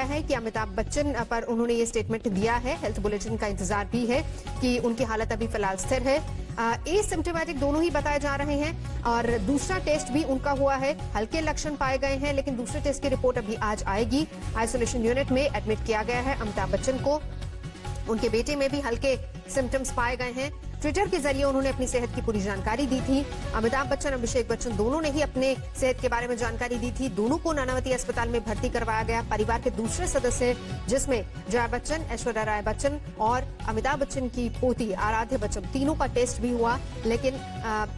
है कि अमिताभ बच्चन पर उन्होंने ये स्टेटमेंट दिया है। हेल्थ बुलेटिन का इंतजार भी है कि उनकी हालत अभी फिलहाल स्थिर है। एसिम्प्टोमेटिक दोनों ही बताए जा रहे हैं और दूसरा टेस्ट भी उनका हुआ है। हल्के लक्षण पाए गए हैं, लेकिन दूसरे टेस्ट की रिपोर्ट अभी आज आएगी। आइसोलेशन यूनिट में एडमिट किया गया है अमिताभ बच्चन को। उनके बेटे में भी हल्के सिम्टम्स पाए गए हैं। ट्विटर के जरिए उन्होंने अपनी सेहत की पूरी जानकारी दी थी। अमिताभ बच्चन, अभिषेक बच्चन दोनों ने ही अपने सेहत के बारे में जानकारी दी थी। दोनों को नानावती अस्पताल में भर्ती करवाया गया। परिवार के दूसरे सदस्य जिसमें जया बच्चन, ऐश्वर्या राय बच्चन और अमिताभ बच्चन की पोती आराध्य बच्चन, तीनों का टेस्ट भी हुआ, लेकिन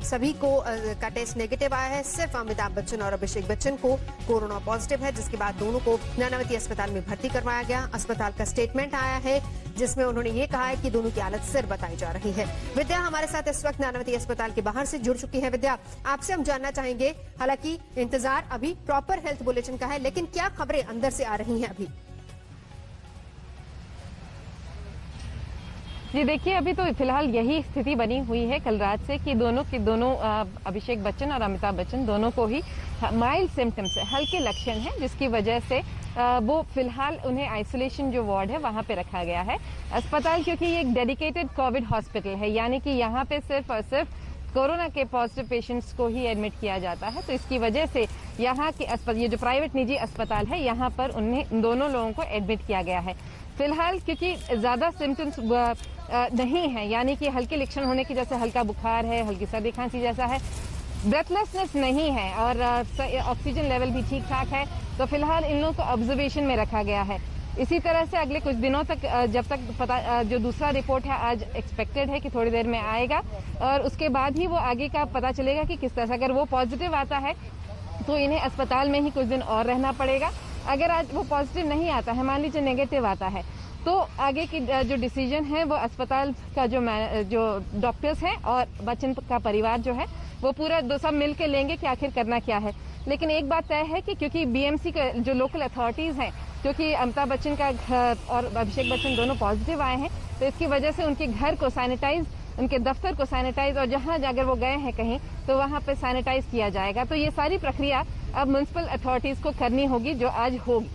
सभी को का टेस्ट नेगेटिव आया है। सिर्फ अमिताभ बच्चन और अभिषेक बच्चन को कोरोना पॉजिटिव है, जिसके बाद दोनों को नानावती अस्पताल में भर्ती करवाया गया। अस्पताल का स्टेटमेंट आया है जिसमें उन्होंने ये कहा है कि दोनों की हालत स्थिर बताई जा रही है। विद्या हमारे साथ इस वक्त नानावती अस्पताल के बाहर से जुड़ चुकी है। विद्या, आपसे हम जानना चाहेंगे, हालांकि इंतजार अभी प्रॉपर हेल्थ बुलेटिन का है, लेकिन क्या खबरें अंदर से आ रही हैं अभी? जी देखिए, अभी तो फिलहाल यही स्थिति बनी हुई है कल रात से कि दोनों अभिषेक बच्चन और अमिताभ बच्चन दोनों को ही माइल्ड सिम्टम्स है, हल्के लक्षण हैं, जिसकी वजह से वो फिलहाल उन्हें आइसोलेशन जो वार्ड है वहां पे रखा गया है। अस्पताल क्योंकि ये एक डेडिकेटेड कोविड हॉस्पिटल है, यानी कि यहाँ पे सिर्फ और सिर्फ कोरोना के पॉजिटिव पेशेंट्स को ही एडमिट किया जाता है, तो इसकी वजह से यहाँ के ये जो प्राइवेट निजी अस्पताल है यहाँ पर उन्हें दोनों लोगों को एडमिट किया गया है। फिलहाल क्योंकि ज्यादा सिम्टम्स नहीं है, यानी कि हल्के लक्षण होने की, जैसे हल्का बुखार है, हल्की सर्दी खांसी जैसा है, ब्रेथलेसनेस नहीं है और ऑक्सीजन लेवल भी ठीक ठाक है, तो फिलहाल इन लोगों को ऑब्जर्वेशन में रखा गया है। इसी तरह से अगले कुछ दिनों तक, जब तक जो दूसरा रिपोर्ट है आज एक्सपेक्टेड है कि थोड़ी देर में आएगा, और उसके बाद ही वो आगे का पता चलेगा कि किस तरह से। अगर वो पॉजिटिव आता है तो इन्हें अस्पताल में ही कुछ दिन और रहना पड़ेगा। अगर आज वो पॉजिटिव नहीं आता है, मान लीजिए नेगेटिव आता है, तो आगे की जो डिसीजन है वो अस्पताल का जो डॉक्टर्स हैं और बच्चन का परिवार जो है वो पूरा सब मिल के लेंगे कि आखिर करना क्या है। लेकिन एक बात तय है कि क्योंकि बीएमसी का जो लोकल अथॉरिटीज हैं, क्योंकि अमिताभ बच्चन का घर और अभिषेक बच्चन दोनों पॉजिटिव आए हैं, तो इसकी वजह से उनके घर को सैनिटाइज, उनके दफ्तर को सैनिटाइज, और जहां अगर वो गए हैं कहीं तो वहां पे सैनिटाइज किया जाएगा। तो ये सारी प्रक्रिया अब म्युनिसिपल अथॉरिटीज को करनी होगी, जो आज होगी।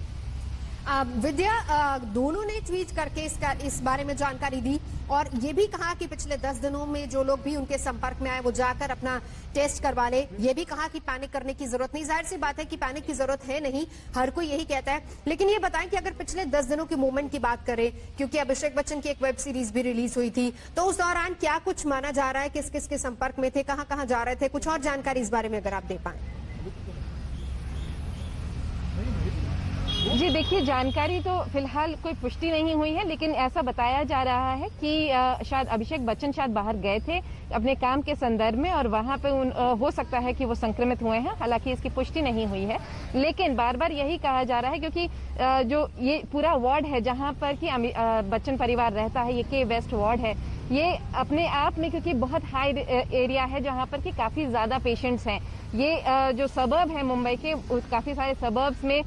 विद्या, दोनों ने ट्वीट करके इस बारे में जानकारी दी और ये भी कहा कि पिछले 10 दिनों में जो लोग भी उनके संपर्क में आए वो जाकर अपना टेस्ट करवा ले। ये भी कहा कि पैनिक करने की जरूरत नहीं। जाहिर सी बात है कि पैनिक की जरूरत है नहीं, हर कोई यही कहता है। लेकिन ये बताएं कि अगर पिछले 10 दिनों के मूवमेंट की बात करें, क्योंकि अभिषेक बच्चन की एक वेब सीरीज भी रिलीज हुई थी, तो उस दौरान क्या कुछ माना जा रहा है, किस किस के संपर्क में थे, कहाँ जा रहे थे, कुछ और जानकारी इस बारे में अगर आप दे पाए। जी देखिए, जानकारी तो फिलहाल कोई पुष्टि नहीं हुई है, लेकिन ऐसा बताया जा रहा है कि शायद अभिषेक बच्चन शायद बाहर गए थे अपने काम के संदर्भ में, और वहां पे हो सकता है कि वो संक्रमित हुए हैं। हालांकि इसकी पुष्टि नहीं हुई है, लेकिन बार बार यही कहा जा रहा है, क्योंकि जो ये पूरा वार्ड है जहां पर कि बच्चन परिवार रहता है, ये के वेस्ट वार्ड है, ये अपने आप में क्योंकि बहुत हाई एरिया है जहां पर कि काफी ज्यादा पेशेंट्स हैं। ये जो सबर्ब है मुंबई के, काफी सारे सबर्ब्स में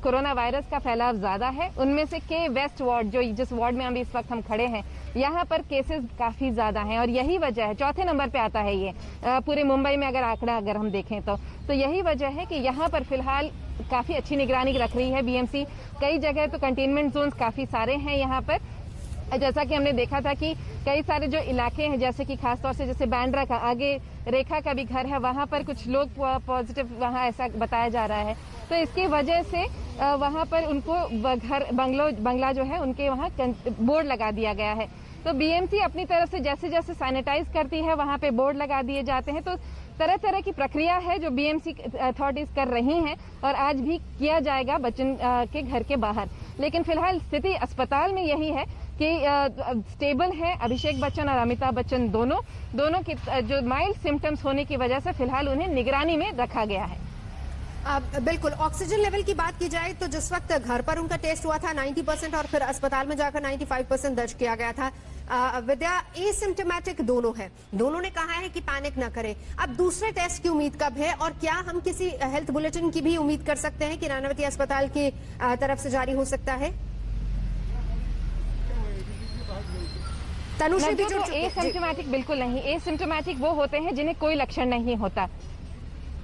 कोरोना वायरस का फैलाव ज्यादा है। उनमें से के वेस्ट वार्ड, जो जिस वार्ड में अभी इस वक्त हम खड़े हैं, यहाँ पर केसेस काफी ज्यादा हैं, और यही वजह है, चौथे नंबर पे आता है ये पूरे मुंबई में अगर हम देखें तो यही वजह है कि यहाँ पर फिलहाल काफी अच्छी निगरानी रख रही है बीएमसी। कई जगह तो कंटेनमेंट जोन काफी सारे हैं यहाँ पर, जैसा कि हमने देखा था कि कई सारे जो इलाके हैं, जैसे कि खासतौर से जैसे बांद्रा का आगे रेखा का भी घर है, वहां पर कुछ लोग पॉजिटिव वहां ऐसा बताया जा रहा है, तो इसकी वजह से वहां पर उनको बंगला जो है उनके वहां बोर्ड लगा दिया गया है। तो बीएमसी अपनी तरफ से जैसे जैसे सैनिटाइज करती है वहां पे बोर्ड लगा दिए जाते हैं। तो तरह तरह की प्रक्रिया है जो बीएमसी अथॉरिटीज कर रही हैं, और आज भी किया जाएगा बच्चन के घर के बाहर। लेकिन फिलहाल स्थिति अस्पताल में यही है कि स्टेबल है अभिषेक बच्चन और अमिताभ बच्चन दोनों की जो माइल्ड सिम्टम्स होने की वजह से फिलहाल उन्हें निगरानी में रखा गया है। बिल्कुल, ऑक्सीजन लेवल की बात की जाए तो जिस वक्त घर पर उनका टेस्ट हुआ था 90% और फिर अस्पताल में जाकर 95% दर्ज किया गया था। विद्या, एसिम्प्टोमेटिक दोनों है, दोनों ने कहा है कि पैनिक ना करें। अब दूसरे टेस्ट की उम्मीद कब है, और क्या हम किसी हेल्थ बुलेटिन की भी उम्मीद कर सकते हैं कि नानावती अस्पताल की तरफ से जारी हो सकता है? तनुश्री भी जुड़ चुकी है। एसिम्प्टोमेटिक बिल्कुल नहीं, एसिम्प्टोमेटिक वो होते हैं जिन्हें कोई लक्षण नहीं होता।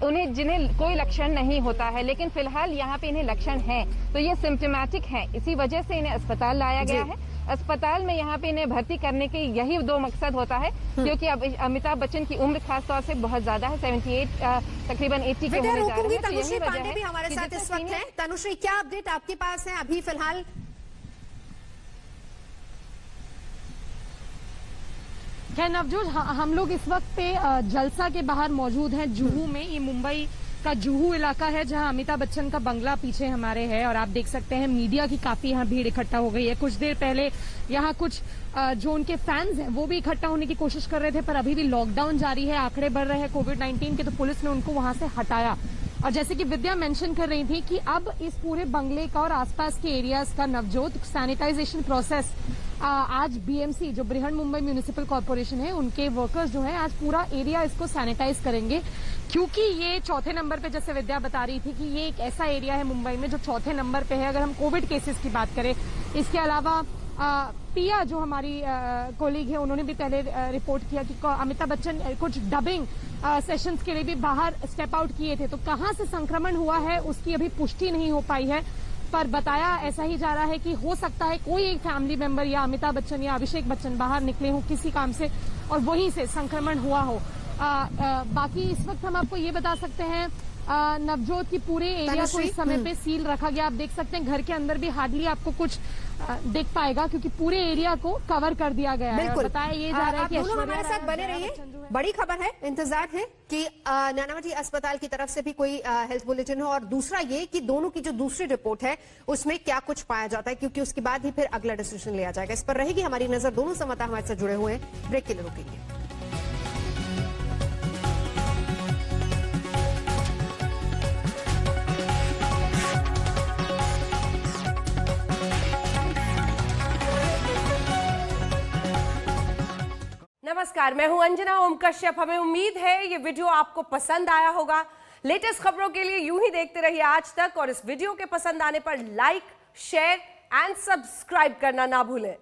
उन्हें जिन्हें कोई लक्षण नहीं होता है, लेकिन फिलहाल यहाँ पे इन्हें लक्षण है, तो ये सिम्टोमेटिक है, इसी वजह से इन्हें अस्पताल लाया गया है। अस्पताल में यहाँ पे इन्हें भर्ती करने के यही दो मकसद होता है, क्योंकि अब अमिताभ बच्चन की उम्र खासतौर से बहुत ज्यादा है, 78 तकरीबन 80 के होने जा रहे हैं। तनुश्री पांडे भी हमारे साथ इस वक्त है। तनुश्री, क्या अपडेट आपके पास है अभी फिलहाल? नवजोत, हम लोग इस वक्त पे जलसा के बाहर मौजूद हैं, जुहू में। ये मुंबई का जुहू इलाका है जहां अमिताभ बच्चन का बंगला पीछे हमारे है, और आप देख सकते हैं मीडिया की काफी यहाँ भीड़ इकट्ठा हो गई है। कुछ देर पहले यहाँ कुछ जो उनके फैंस हैं वो भी इकट्ठा होने की कोशिश कर रहे थे, पर अभी भी लॉकडाउन जारी है, आंकड़े बढ़ रहे हैं कोविड-19 के, तो पुलिस ने उनको वहां से हटाया। और जैसे कि विद्या मेंशन कर रही थी कि अब इस पूरे बंगले का और आसपास के एरियाज का नवजोत सैनिटाइजेशन प्रोसेस आज बीएमसी जो बृहन मुंबई म्यूनिसिपल कॉर्पोरेशन है उनके वर्कर्स जो है आज पूरा एरिया इसको सैनिटाइज करेंगे, क्योंकि ये चौथे नंबर पे, जैसे विद्या बता रही थी कि ये एक ऐसा एरिया है मुंबई में जो चौथे नंबर पे है अगर हम कोविड केसेस की बात करें। इसके अलावा पिया जो हमारी कोलीग है उन्होंने भी पहले रिपोर्ट किया कि अमिताभ बच्चन कुछ डबिंग सेशंस के लिए भी बाहर स्टेप आउट किए थे, तो कहां से संक्रमण हुआ है उसकी अभी पुष्टि नहीं हो पाई है, पर बताया ऐसा ही जा रहा है कि हो सकता है कोई एक फैमिली मेंबर या अमिताभ बच्चन या अभिषेक बच्चन बाहर निकले हो किसी काम से और वहीं से संक्रमण हुआ हो। बाकी इस वक्त हम आपको ये बता सकते हैं नवजोत की पूरे एरिया को इस समय पे सील रखा गया। आप देख सकते हैं घर के अंदर भी हार्डली आपको कुछ देख पाएगा, क्योंकि पूरे एरिया को कवर कर दिया गया है। और बताया ये जा रहा है कि हमारे साथ बने रहिए, बड़ी खबर है, इंतजार है कि नानावती अस्पताल की तरफ से भी कोई हेल्थ बुलेटिन हो, और दूसरा ये कि दोनों की जो दूसरी रिपोर्ट है उसमें क्या कुछ पाया जाता है, क्योंकि उसके बाद ही फिर अगला डिसीजन लिया जाएगा। इस पर रहेगी हमारी नजर। दोनों संवाददाता हमारे साथ जुड़े हुए हैं, ब्रेक के लिए रुकेंगे। नमस्कार, मैं हूं अंजना ओम कश्यप। हमें उम्मीद है ये वीडियो आपको पसंद आया होगा। लेटेस्ट खबरों के लिए यूं ही देखते रहिए आज तक, और इस वीडियो के पसंद आने पर लाइक, शेयर एंड सब्सक्राइब करना ना भूलें।